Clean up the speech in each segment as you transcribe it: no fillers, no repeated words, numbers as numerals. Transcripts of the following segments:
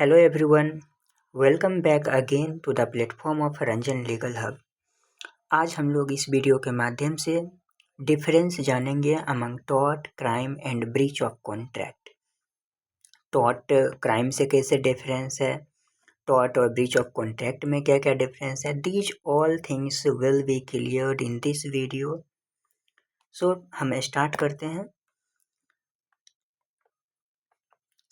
Hello everyone, welcome back again to the platform of Ranjan legal hub. आज हम लोग इस वीडियो के माध्यम से डिफरेंस जानेंगे among tort, crime and breach of contract. Tort crime से कैसे डिफरेंस है, टॉर्ट और ब्रीच ऑफ कॉन्ट्रैक्ट में क्या क्या डिफरेंस है, these all things will be cleared in this video. So हम स्टार्ट करते हैं।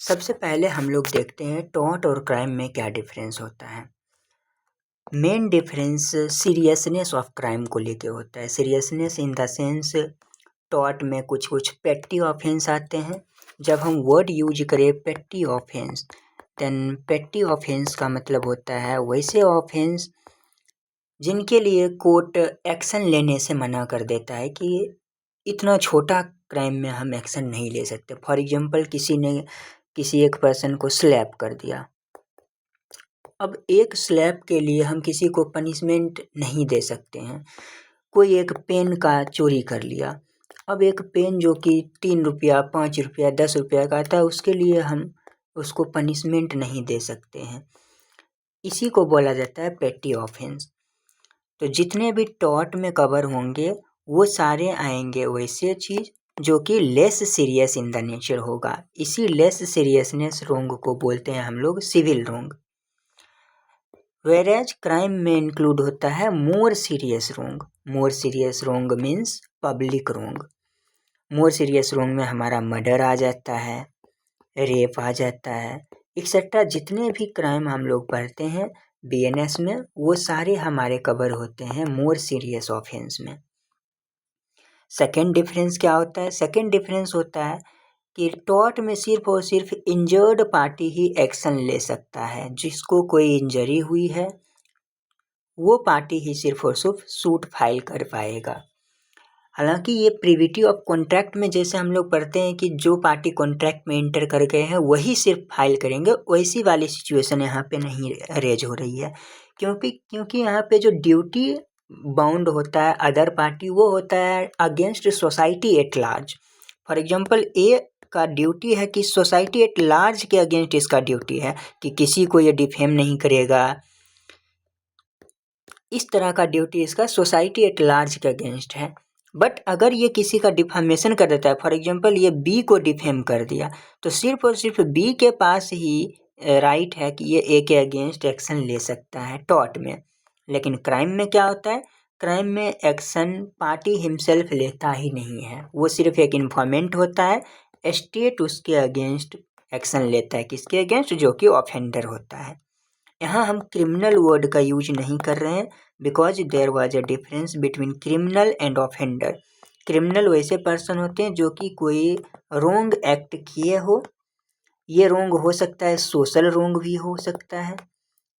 सबसे पहले हम लोग देखते हैं टॉर्ट और क्राइम में क्या डिफरेंस होता है। Main difference seriousness of crime को लेके होता है। Seriousness in the sense tort में कुछ कुछ पेट्टी ऑफेंस आते हैं। जब हम वर्ड यूज करें petty offence, then petty offence का मतलब होता है वैसे ऑफेंस जिनके लिए कोर्ट एक्शन लेने से मना कर देता है कि इतना छोटा क्राइम में हम एक्शन नहीं ले सकते। फॉर एग्जांपल किसी ने किसी एक पर्सन को स्लैप कर दिया। अब एक स्लैप के लिए हम किसी को पनिशमेंट नहीं दे सकते हैं। कोई एक पेन का चोरी कर लिया, अब एक पेन जो कि 3 रुपया, 5 रुपया, 10 रुपया का आता है, उसके लिए हम उसको पनिशमेंट नहीं दे सकते हैं। इसी को बोला जाता है पेटी ऑफेंस। तो जितने भी टॉर्ट में कवर होंगे वो सारे आएंगे वैसे चीज़ जो कि less serious in the nature होगा। इसी लेस सीरियसनेस रोंग को बोलते हैं हम लोग सिविल रोंग। वेरेज क्राइम में इंक्लूड होता है मोर सीरियस रोंग। मोर सीरियस रोंग मीन्स पब्लिक रोंग। मोर सीरियस रोंग में हमारा मर्डर आ जाता है, रेप आ जाता है, एक्सेट्रा। जितने भी क्राइम हम लोग पढ़ते हैं बीएनएस में वो सारे हमारे कवर होते हैं मोर सीरियस ऑफेंस में। सेकेंड डिफरेंस क्या होता है? सेकेंड डिफरेंस होता है कि टॉर्ट में सिर्फ और सिर्फ इंजर्ड पार्टी ही एक्शन ले सकता है। जिसको कोई इंजरी हुई है वो पार्टी ही सिर्फ और सिर्फ सूट फाइल कर पाएगा। हालांकि ये प्रिविटी ऑफ कॉन्ट्रैक्ट में जैसे हम लोग पढ़ते हैं कि जो पार्टी कॉन्ट्रैक्ट में इंटर कर गए हैं वही सिर्फ फाइल करेंगे, वैसी वाली सिचुएशन यहाँ पे नहीं रेज हो रही है। क्योंकि यहाँ पे जो ड्यूटी बाउंड होता है अदर पार्टी वो होता है against society at large. For example a का ड्यूटी है कि सोसाइटी एट लार्ज के अगेंस्ट इसका ड्यूटी है कि किसी को ये डिफेम नहीं करेगा। इस तरह का ड्यूटी इसका सोसाइटी एट लार्ज के अगेंस्ट है। बट अगर ये किसी का डिफेमेशन कर देता है, फॉर एग्जांपल ये बी को डिफेम कर दिया, तो सिर्फ और सिर्फ बी के पास ही राइट है कि ये ए के अगेंस्ट एक्शन ले सकता है टॉर्ट में। लेकिन क्राइम में क्या होता है? क्राइम में एक्शन पार्टी हिमसेल्फ लेता ही नहीं है, वो सिर्फ एक इन्फॉर्मेंट होता है। स्टेट उसके अगेंस्ट एक्शन लेता है। किसके अगेंस्ट? जो कि ऑफेंडर होता है। यहाँ हम क्रिमिनल वर्ड का यूज नहीं कर रहे हैं because there was a difference between criminal and offender. Criminal वैसे पर्सन होते हैं जो कि कोई रोंग एक्ट किए हो। ये रोंग हो सकता है, सोशल रोंग भी हो सकता है।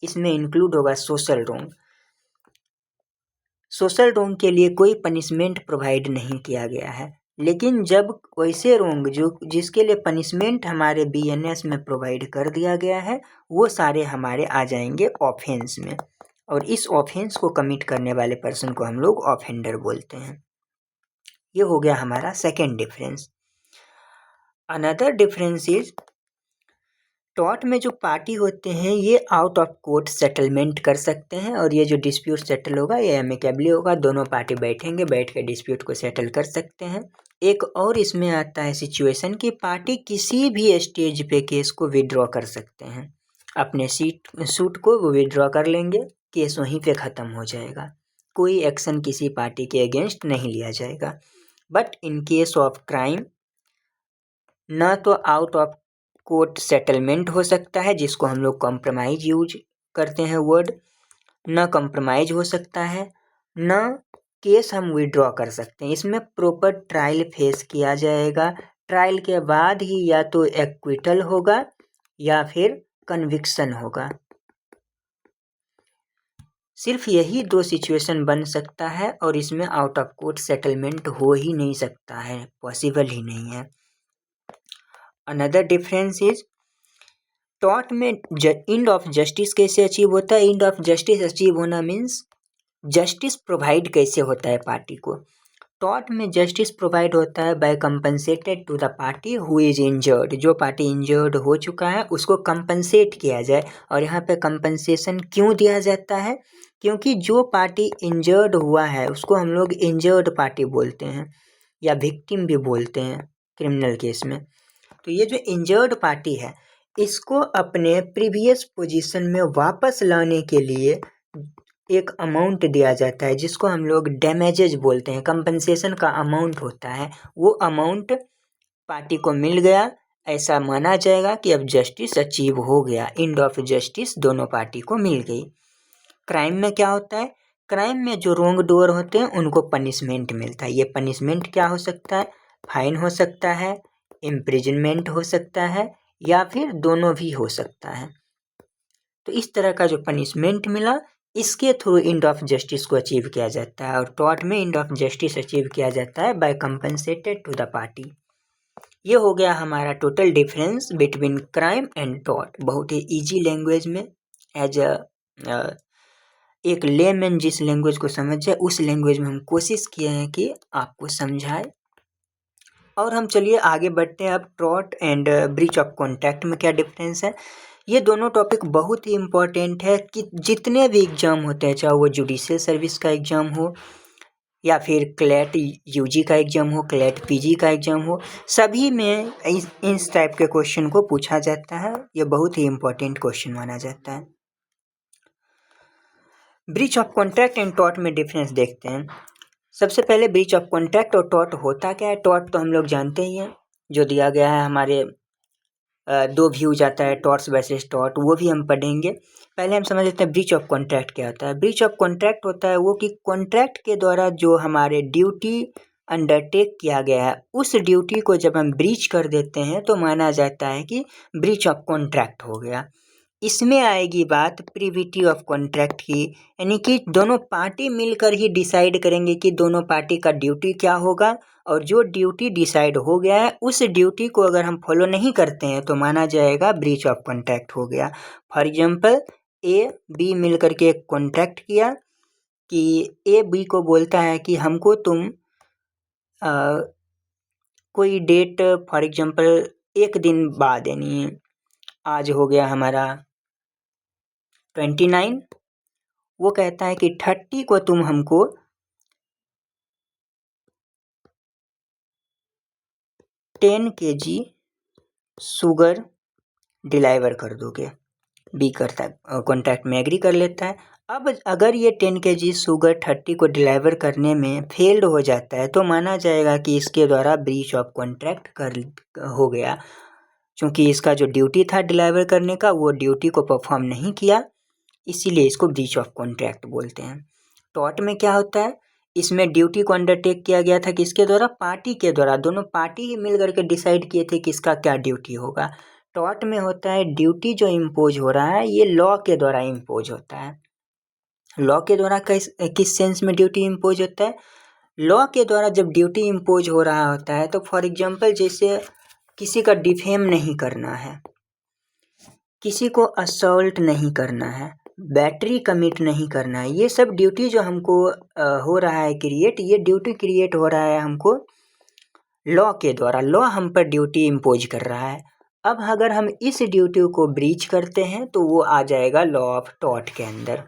इसमें इंक्लूड होगा सोशल रोंग। सोशल रोंग के लिए कोई पनिशमेंट प्रोवाइड नहीं किया गया है। लेकिन जब वैसे रोंग जो जिसके लिए पनिशमेंट हमारे बीएनएस में प्रोवाइड कर दिया गया है वो सारे हमारे आ जाएंगे ऑफेंस में, और इस ऑफेंस को कमिट करने वाले पर्सन को हम लोग ऑफेंडर बोलते हैं। ये हो गया हमारा second difference. Another difference is tort में जो पार्टी होते हैं ये आउट ऑफ कोर्ट सेटलमेंट कर सकते हैं, और ये जो डिस्प्यूट सेटल होगा ये एमिकेबली होगा। दोनों पार्टी बैठेंगे, बैठ के डिस्प्यूट को सेटल कर सकते हैं। एक और इसमें आता है सिचुएशन कि पार्टी किसी भी स्टेज पे केस को विड्रॉ कर सकते हैं। अपने सूट को वो विड्रॉ कर लेंगे, केस वहीं पे ख़त्म हो जाएगा। कोई एक्शन किसी पार्टी के अगेंस्ट नहीं लिया जाएगा। But in case of crime ना तो आउट ऑफ कोर्ट सेटलमेंट हो सकता है जिसको हम लोग कॉम्प्रोमाइज यूज करते हैं वर्ड, ना कॉम्प्रोमाइज हो सकता है, ना केस हम विड्रॉ कर सकते हैं। इसमें प्रॉपर ट्रायल फेस किया जाएगा। ट्रायल के बाद ही या तो एक्विटल होगा या फिर कन्विक्शन होगा। सिर्फ यही दो सिचुएशन बन सकता है और इसमें आउट ऑफ कोर्ट सेटलमेंट हो ही नहीं सकता है, पॉसिबल ही नहीं है। अनदर डिफरेंस इज टॉर्ट में एंड ऑफ जस्टिस कैसे अचीव होता है? एंड ऑफ जस्टिस अचीव होना मीन्स जस्टिस प्रोवाइड कैसे होता है पार्टी को। टॉर्ट में जस्टिस प्रोवाइड होता है by compensated to the party who is injured. जो पार्टी इंजर्ड हो चुका है उसको कंपनसेट किया जाए। और यहाँ पे कंपनसेशन क्यों दिया जाता है? क्योंकि जो पार्टी इंजर्ड हुआ है उसको हम लोग इंजर्ड पार्टी बोलते हैं या विक्टिम भी बोलते हैं क्रिमिनल केस में। तो ये जो इंजर्ड पार्टी है इसको अपने प्रीवियस पोजीशन में वापस लाने के लिए एक अमाउंट दिया जाता है जिसको हम लोग डैमेजेज बोलते हैं। कंपनसेशन का अमाउंट होता है, वो अमाउंट पार्टी को मिल गया, ऐसा माना जाएगा कि अब जस्टिस अचीव हो गया, एंड ऑफ जस्टिस दोनों पार्टी को मिल गई। क्राइम में क्या होता है? क्राइम में जो रोंग डूअर होते हैं उनको पनिशमेंट मिलता है। ये पनिशमेंट क्या हो सकता है? फाइन हो सकता है, इम्प्रिजनमेंट हो सकता है, या फिर दोनों भी हो सकता है। तो इस तरह का जो पनिशमेंट मिला इसके थ्रू एंड ऑफ जस्टिस को अचीव किया जाता है। और टॉर्ट में एंड ऑफ जस्टिस अचीव किया जाता है by compensated to the party. ये हो गया हमारा total difference between crime and tort. बहुत ही इजी लैंग्वेज में एज एक लेमैन जिस लैंग्वेज को समझ जाए उस लैंग्वेज में हम कोशिश किए हैं कि आपको समझाए। और हम चलिए आगे बढ़ते हैं। अब tort and breach of contract में क्या डिफरेंस है? ये दोनों टॉपिक बहुत ही इम्पोर्टेंट है कि जितने भी एग्जाम होते हैं, चाहे वो जुडिशियल सर्विस का एग्जाम हो या फिर क्लैट यूजी का एग्जाम हो, क्लैट पीजी का एग्जाम हो, सभी में इस टाइप के क्वेश्चन को पूछा जाता है। ये बहुत ही इम्पोर्टेंट क्वेश्चन माना जाता है। Breach of contract and tort में डिफरेंस देखते हैं। सबसे पहले ब्रीच ऑफ कॉन्ट्रैक्ट और टॉर्ट होता क्या है? टॉर्ट तो हम लोग जानते ही हैं, जो दिया गया है हमारे दो व्यू जाता है टॉर्ट्स वर्सेस टॉर्ट, वो भी हम पढ़ेंगे। पहले हम समझ लेते हैं ब्रीच ऑफ कॉन्ट्रैक्ट क्या होता है। ब्रीच ऑफ कॉन्ट्रैक्ट होता है वो कि कॉन्ट्रैक्ट के द्वारा जो हमारे ड्यूटी अंडरटेक किया गया है उस ड्यूटी को जब हम ब्रीच कर देते हैं तो माना जाता है कि ब्रीच ऑफ कॉन्ट्रैक्ट हो गया। इसमें आएगी बात प्रीविटी ऑफ कॉन्ट्रैक्ट की, यानी कि दोनों पार्टी मिलकर ही डिसाइड करेंगे कि दोनों पार्टी का ड्यूटी क्या होगा, और जो ड्यूटी डिसाइड हो गया है उस ड्यूटी को अगर हम फॉलो नहीं करते हैं तो माना जाएगा ब्रीच ऑफ कॉन्ट्रैक्ट हो गया। फॉर एग्जांपल ए बी मिल करके एक कॉन्ट्रैक्ट किया कि ए बी को बोलता है कि हमको तुम कोई डेट फॉर एग्जांपल एक दिन बाद, यानी आज हो गया हमारा 29, वो कहता है कि 30 को तुम हमको 10 kg शुगर डिलीवर कर दोगे। बी करता है, कॉन्ट्रैक्ट में एग्री कर लेता है। अब अगर ये 10 kg शुगर 30 को डिलीवर करने में फेल्ड हो जाता है तो माना जाएगा कि इसके द्वारा ब्रीच ऑफ कॉन्ट्रैक्ट हो गया, क्योंकि इसका जो ड्यूटी था डिलीवर करने का वो ड्यूटी को परफॉर्म नहीं किया, इसीलिए इसको ब्रीच ऑफ कॉन्ट्रैक्ट बोलते हैं। टॉर्ट में क्या होता है? इसमें ड्यूटी को अंडरटेक किया गया था किसके द्वारा? पार्टी के द्वारा। दोनों पार्टी ही मिल करके डिसाइड किए थे किसका क्या ड्यूटी होगा। टॉर्ट में होता है ड्यूटी जो इम्पोज हो रहा है ये लॉ के द्वारा इम्पोज होता है। लॉ के द्वारा किस सेंस में ड्यूटी इम्पोज होता है? लॉ के द्वारा जब ड्यूटी इम्पोज हो रहा होता है तो फॉर एग्जाम्पल जैसे किसी का डिफेम नहीं करना है, किसी को असॉल्ट नहीं करना है, बैटरी कमिट नहीं करना है, ये सब ड्यूटी जो हमको हो रहा है क्रिएट, ये ड्यूटी क्रिएट हो रहा है हमको लॉ के द्वारा। लॉ हम पर ड्यूटी इम्पोज कर रहा है। अब अगर हम इस ड्यूटी को ब्रीच करते हैं तो वो आ जाएगा लॉ ऑफ टॉर्ट के अंदर।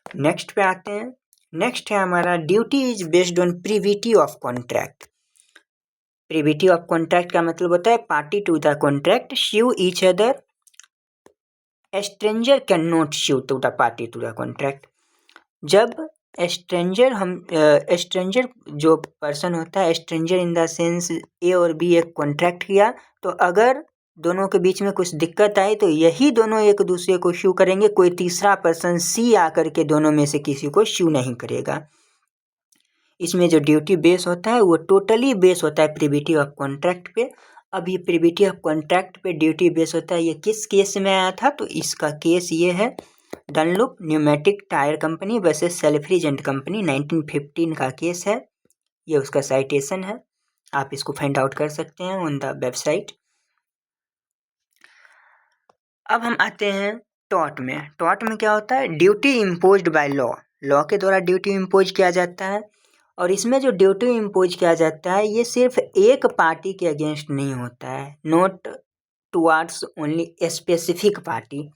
नेक्स्ट पे आते हैं। नेक्स्ट है हमारा duty is based on privity of contract. Privity of contract का मतलब होता है party to the contract sue each other, stranger can not sue to the party to the contract. जब स्ट्रेंजर जो पर्सन होता है, stranger in the sense A और B एक कॉन्ट्रैक्ट किया, तो अगर दोनों के बीच में कुछ दिक्कत आई तो यही दोनों एक दूसरे को स्यू करेंगे, कोई तीसरा पर्सन सी आकर के दोनों में से किसी को स्यू नहीं करेगा। इसमें जो ड्यूटी बेस होता है वो टोटली बेस होता है प्रीविटी ऑफ कॉन्ट्रैक्ट पे। अब ये प्रीविटी ऑफ कॉन्ट्रैक्ट पे ड्यूटी बेस होता है, ये किस केस में आया था? तो इसका केस ये है Dunlop pneumatic tyre company versus Selfridge and company, 1915 का केस है। ये उसका साइटेशन है, आप इसको फाइंड आउट कर सकते हैं ऑन द वेबसाइट। अब हम आते हैं टॉर्ट में। टॉर्ट में क्या होता है? Duty imposed by law, law के द्वारा ड्यूटी इम्पोज किया जाता है। और इसमें जो ड्यूटी इम्पोज किया जाता है ये सिर्फ एक पार्टी के अगेंस्ट नहीं होता है, not towards only a specific party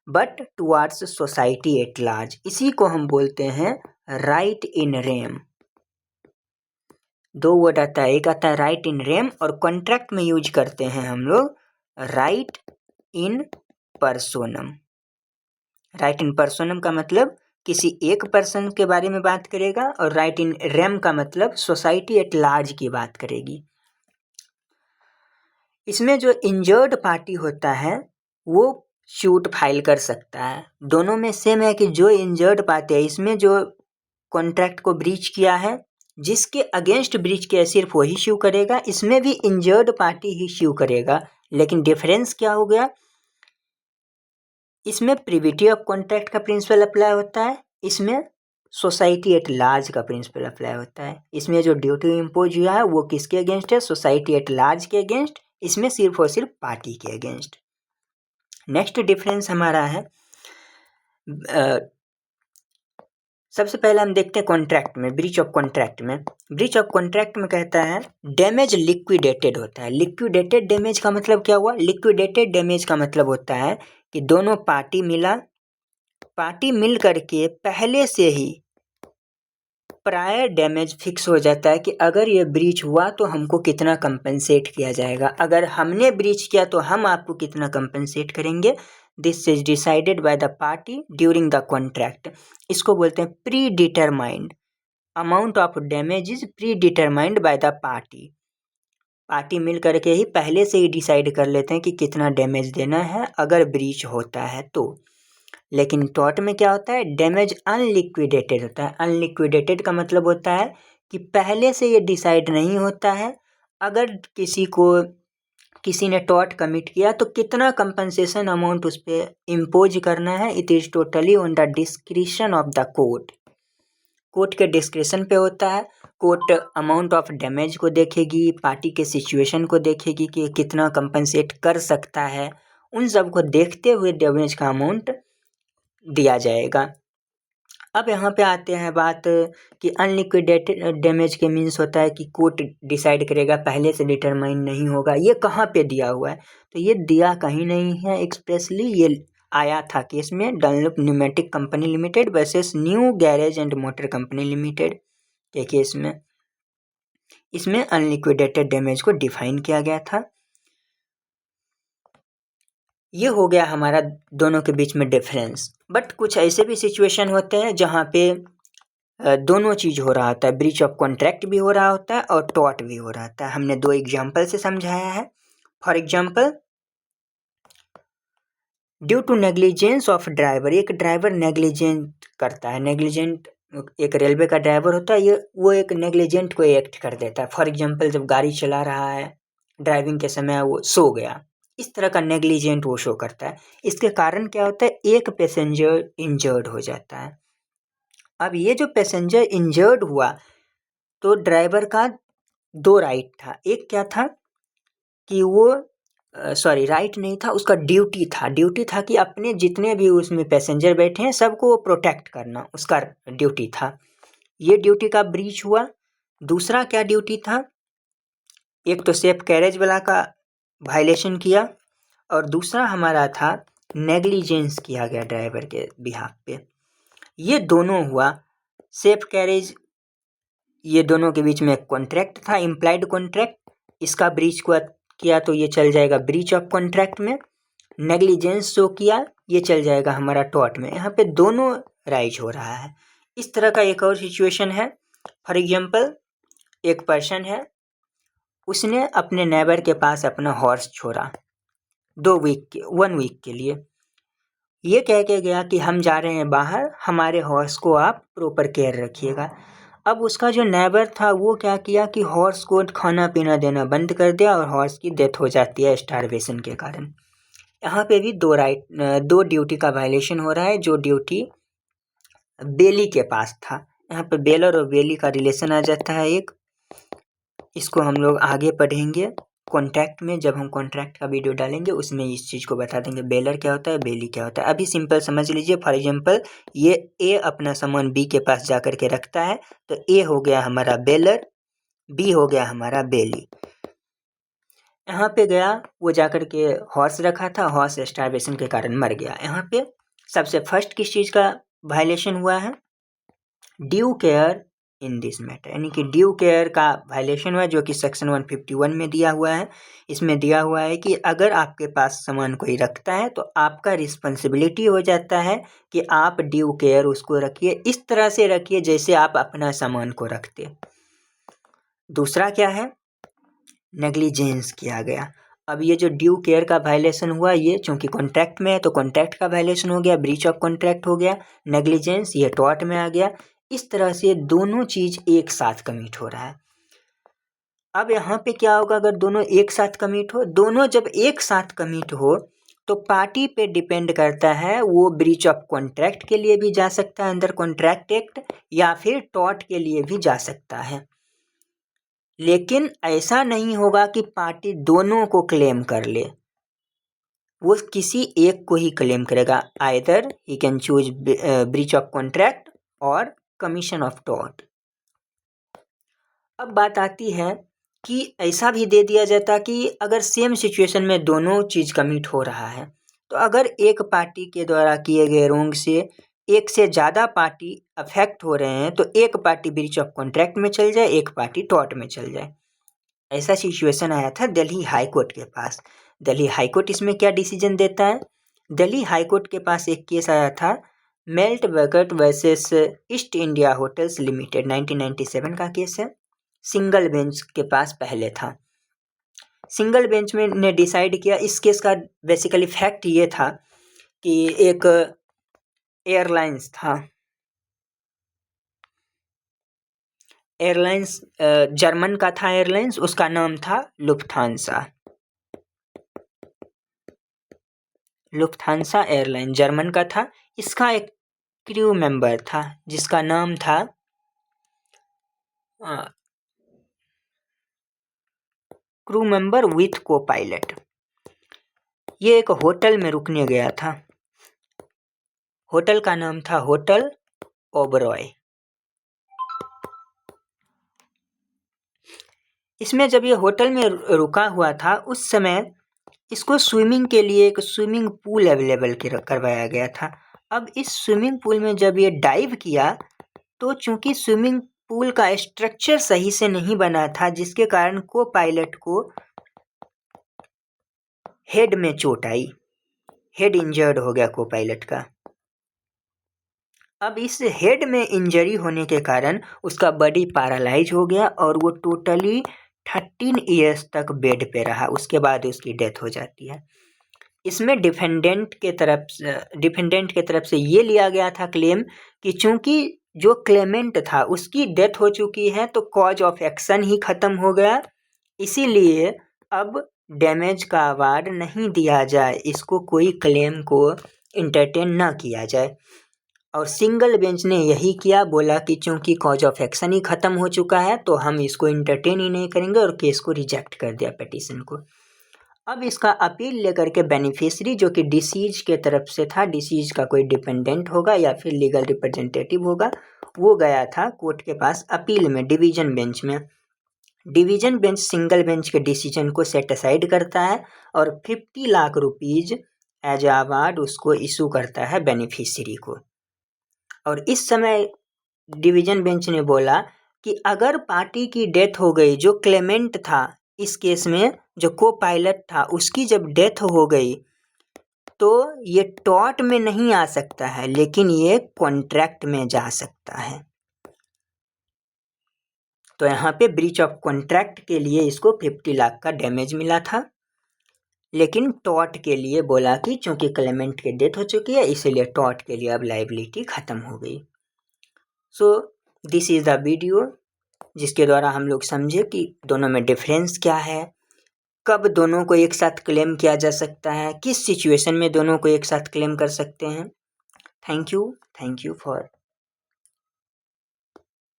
but towards society at large. इसी को हम बोलते हैं राइट इन रेम। दो वर्ड आता है, एक आता है राइट इन रेम और कॉन्ट्रैक्ट में यूज करते हैं हम लोग राइट इन पर्सोनम। राइट इन पर्सोनम का मतलब किसी एक पर्सन के बारे में बात करेगा और राइट इन रेम का मतलब सोसाइटी एट लार्ज की बात करेगी। इसमें जो इंजर्ड पार्टी होता है वो सूट फाइल कर सकता है। दोनों में सेम है कि जो इंजर्ड पार्टी है इसमें जो कॉन्ट्रैक्ट को ब्रीच किया है, जिसके अगेंस्ट ब्रीच किया सिर्फ वही स्यू करेगा, इसमें भी इंजर्ड पार्टी ही स्यू करेगा। लेकिन डिफरेंस क्या हो गया, इसमें प्रिविटी ऑफ कॉन्ट्रैक्ट का प्रिंसिपल अप्लाई होता है, इसमें सोसाइटी एट लार्ज का प्रिंसिपल अप्लाई होता है। इसमें जो ड्यूटी इम्पोज हुआ है वो किसके अगेंस्ट है, सोसाइटी एट लार्ज के अगेंस्ट, इसमें सिर्फ और सिर्फ पार्टी के अगेंस्ट। नेक्स्ट डिफरेंस हमारा है सबसे पहले हम देखते हैं कॉन्ट्रैक्ट में, ब्रीच ऑफ कॉन्ट्रैक्ट में। ब्रीच ऑफ कॉन्ट्रैक्ट में कहता है डैमेज लिक्विडेटेड होता है। लिक्विडेटेड डैमेज का मतलब क्या हुआ, लिक्विडेटेड डैमेज का मतलब होता है कि दोनों पार्टी मिल करके पहले से ही प्रायर डैमेज फिक्स हो जाता है कि अगर ये ब्रीच हुआ तो हमको कितना कंपनसेट किया जाएगा, अगर हमने ब्रीच किया तो हम आपको कितना कंपनसेट करेंगे। This is decided by the party during the contract. इसको बोलते हैं predetermined, amount of damage is predetermined by the party. Party मिल करके ही पहले से ही डिसाइड कर लेते हैं कि कितना डैमेज देना है अगर ब्रीच होता है तो। लेकिन टॉर्ट में क्या होता है, डैमेज अनलिक्विडेटेड होता है। अनलिक्विडेटेड का मतलब होता है कि पहले से ये डिसाइड नहीं होता है अगर किसी ने टॉर्ट कमिट किया तो कितना कंपनसेशन अमाउंट उस पर इम्पोज करना है। It is totally on the discretion of the court. Court के डिस्क्रिशन पे होता है। कोर्ट अमाउंट ऑफ डैमेज को देखेगी, पार्टी के सिचुएशन को देखेगी कि कितना कंपनसेट कर सकता है, उन सब को देखते हुए डैमेज का अमाउंट दिया जाएगा। अब यहाँ पे आते हैं बात कि अनलिक्विडेटेड डैमेज के मीन्स होता है कि कोर्ट डिसाइड करेगा, पहले से डिटरमाइन नहीं होगा। ये कहाँ पे दिया हुआ है, तो ये दिया कहीं नहीं है एक्सप्रेसली। ये आया था केस में Dunlop pneumatic company limited versus new garage and motor company limited के केस में। इसमें अनलिक्विडेटेड डैमेज को डिफाइन किया गया था। ये हो गया हमारा दोनों के बीच में डिफरेंस। बट कुछ ऐसे भी सिचुएशन होते हैं जहाँ पे दोनों चीज़ हो रहा होता है, ब्रीच ऑफ कॉन्ट्रैक्ट भी हो रहा होता है और टॉर्ट भी हो रहा होता है। हमने दो एग्जाम्पल से समझाया है। For example, due to negligence of driver, एक ड्राइवर नेग्लिजेंट करता है। नेग्लिजेंट एक रेलवे का ड्राइवर होता है, वो एक नेग्लिजेंट को एक्ट कर देता है। फॉर एग्जाम्पल, जब गाड़ी चला रहा है ड्राइविंग के समय वो सो गया, इस तरह का नेग्लिजेंट वो शो करता है। इसके कारण क्या होता है, एक पैसेंजर इंजर्ड हो जाता है। अब ये जो पैसेंजर इंजर्ड हुआ तो ड्राइवर का दो राइट था। एक क्या था कि वो राइट नहीं था, उसका ड्यूटी था कि अपने जितने भी उसमें पैसेंजर बैठे हैं सबको प्रोटेक्ट करना, उसका ड्यूटी था। ये ड्यूटी का ब्रीच हुआ। दूसरा क्या ड्यूटी था, एक तो सेफ कैरेज वाला का वायलेशन किया और दूसरा हमारा था नेग्लिजेंस किया गया ड्राइवर के बिहाफ पे। ये दोनों हुआ। सेफ कैरेज, ये दोनों के बीच में एक कॉन्ट्रैक्ट था, इम्प्लाइड कॉन्ट्रैक्ट, इसका ब्रीच किया तो ये चल जाएगा ब्रीच ऑफ कॉन्ट्रैक्ट में। नेग्लिजेंस शो किया, ये चल जाएगा हमारा टॉर्ट में। यहाँ पे दोनों राइज हो रहा है। इस तरह का एक और सिचुएशन है। फॉर एग्जाम्पल, एक पर्सन है, उसने अपने नेबर के पास अपना हॉर्स छोड़ा 1 वीक के लिए। ये कह के गया कि हम जा रहे हैं बाहर, हमारे हॉर्स को आप प्रॉपर केयर रखिएगा। अब उसका जो नेबर था वो क्या किया कि हॉर्स को खाना पीना देना बंद कर दिया और हॉर्स की डेथ हो जाती है स्टारवेशन के कारण। यहाँ पे भी दो ड्यूटी का वायलेशन हो रहा है। जो ड्यूटी बेली के पास था, यहाँ पे बेलर और बेली का रिलेशन आ जाता है एक, इसको हम लोग आगे पढ़ेंगे। कॉन्ट्रैक्ट में जब हम कॉन्ट्रैक्ट का वीडियो डालेंगे उसमें इस चीज़ को बता देंगे, बेलर क्या होता है, बेली क्या होता है। अभी सिंपल समझ लीजिए, फॉर एग्जांपल ये ए अपना सामान बी के पास जा कर के रखता है, तो ए हो गया हमारा बेलर, बी हो गया हमारा बेली। यहाँ पे गया, वो जाकर के हॉर्स रखा था, हॉर्स स्टारवेशन के कारण मर गया। यहाँ पे सबसे फर्स्ट किस चीज़ का वायलेशन हुआ है, due care in this matter, यानी कि ड्यू केयर का वायलेशन हुआ, जो कि सेक्शन 151 में दिया हुआ है। इसमें दिया हुआ है कि अगर आपके पास सामान कोई रखता है तो आपका रिस्पॉन्सिबिलिटी हो जाता है कि आप ड्यू केयर उसको रखिए, इस तरह से रखिए जैसे आप अपना सामान को रखते। दूसरा क्या है, नेग्लिजेंस किया गया। अब ये जो ड्यू केयर का वायलेशन हुआ, ये चूंकि कॉन्ट्रैक्ट में है तो कॉन्ट्रैक्ट का वायलेशन हो गया, ब्रीच ऑफ कॉन्ट्रैक्ट हो गया। नेग्लिजेंस ये टॉर्ट में आ गया। इस तरह से दोनों चीज एक साथ कमिट हो रहा है। अब यहाँ पे क्या होगा, अगर दोनों एक साथ कमिट हो, दोनों जब एक साथ कमिट हो तो पार्टी पे डिपेंड करता है, वो ब्रीच ऑफ कॉन्ट्रैक्ट के लिए भी जा सकता है अंदर कॉन्ट्रैक्ट एक्ट, या फिर टॉर्ट के लिए भी जा सकता है। लेकिन ऐसा नहीं होगा कि पार्टी दोनों को क्लेम कर ले, वो किसी एक को ही क्लेम करेगा। Either he can choose breach of contract और कमीशन ऑफ टॉर्ट। अब बात आती है कि ऐसा भी दे दिया जाता कि अगर सेम सिचुएशन में दोनों चीज़ कमिट हो रहा है, तो अगर एक पार्टी के द्वारा किए गए रोंग से एक से ज़्यादा पार्टी अफेक्ट हो रहे हैं, तो एक पार्टी ब्रीच ऑफ कॉन्ट्रैक्ट में चल जाए, एक पार्टी टॉर्ट में चल जाए। ऐसा सिचुएशन आया था दिल्ली हाई कोर्ट के पास। दिल्ली हाई कोर्ट इसमें क्या डिसीजन देता है, दिल्ली हाई कोर्ट के पास एक केस आया था, melt bucket versus east India hotels limited, 1997 का केस है। सिंगल बेंच के पास पहले था। सिंगल बेंच में ने डिसाइड किया, इस केस का बेसिकली फैक्ट ये था कि एक एयरलाइंस था, एयरलाइंस जर्मन का था एयरलाइंस, उसका नाम था लुफ्थांसा। लुफ्थांसा एयरलाइन जर्मन का था। इसका एक क्रू मेंबर था जिसका नाम था क्रू मेंबर विथ को पायलट। ये एक होटल में रुकने गया था, होटल का नाम था होटल ओबरॉय। इसमें जब ये होटल में रुका हुआ था, उस समय इसको स्विमिंग के लिए एक स्विमिंग पूल अवेलेबल करवाया गया था। अब इस स्विमिंग पूल में जब ये डाइव किया, तो चूंकि स्विमिंग पूल का स्ट्रक्चर सही से नहीं बना था, जिसके कारण को पायलट को हेड में चोट आई, हेड इंजर्ड हो गया को पायलट का। अब इस हेड में इंजरी होने के कारण उसका बॉडी पैरालाइज हो गया और वो टोटली 13 ईयर्स तक बेड पे रहा, उसके बाद उसकी डेथ हो जाती है। इसमें डिफेंडेंट के तरफ से ये लिया गया था क्लेम कि चूंकि जो क्लेमेंट था उसकी डेथ हो चुकी है, तो कॉज ऑफ एक्शन ही खत्म हो गया, इसीलिए अब डैमेज का अवार्ड नहीं दिया जाए, इसको कोई क्लेम को इंटरटेन ना किया जाए। और सिंगल बेंच ने यही किया, बोला कि चूंकि कॉज ऑफ एक्शन ही खत्म हो चुका है तो हम इसको इंटरटेन ही नहीं करेंगे, और केस को रिजेक्ट कर दिया, पिटीशन को। अब इसका अपील लेकर के बेनिफिशियरी, जो कि डिसीज के तरफ से था, डिसीज का कोई डिपेंडेंट होगा या फिर लीगल रिप्रेजेंटेटिव होगा, वो गया था कोर्ट के पास अपील में, डिवीजन बेंच में। डिवीजन बेंच सिंगल बेंच के डिसीजन को सेट असाइड करता है और 50 लाख रुपीज एज अवार्ड उसको इशू करता है बेनिफिशियरी को। और इस समय डिवीजन बेंच ने बोला कि अगर पार्टी की डेथ हो गई, जो क्लेमेंट था इस केस में, जो को पायलट था, उसकी जब डेथ हो गई, तो ये टॉर्ट में नहीं आ सकता है, लेकिन ये कॉन्ट्रैक्ट में जा सकता है। तो यहाँ पे ब्रीच ऑफ कॉन्ट्रैक्ट के लिए इसको 50 लाख का डैमेज मिला था, लेकिन टॉर्ट के लिए बोला कि चूंकि क्लेमेंट की डेथ हो चुकी है, इसीलिए टॉर्ट के लिए अब लायबिलिटी खत्म हो गई। So this is the video, जिसके द्वारा हम लोग समझे कि दोनों में डिफरेंस क्या है, कब दोनों को एक साथ क्लेम किया जा सकता है, किस सिचुएशन में दोनों को एक साथ क्लेम कर सकते हैं। Thank you for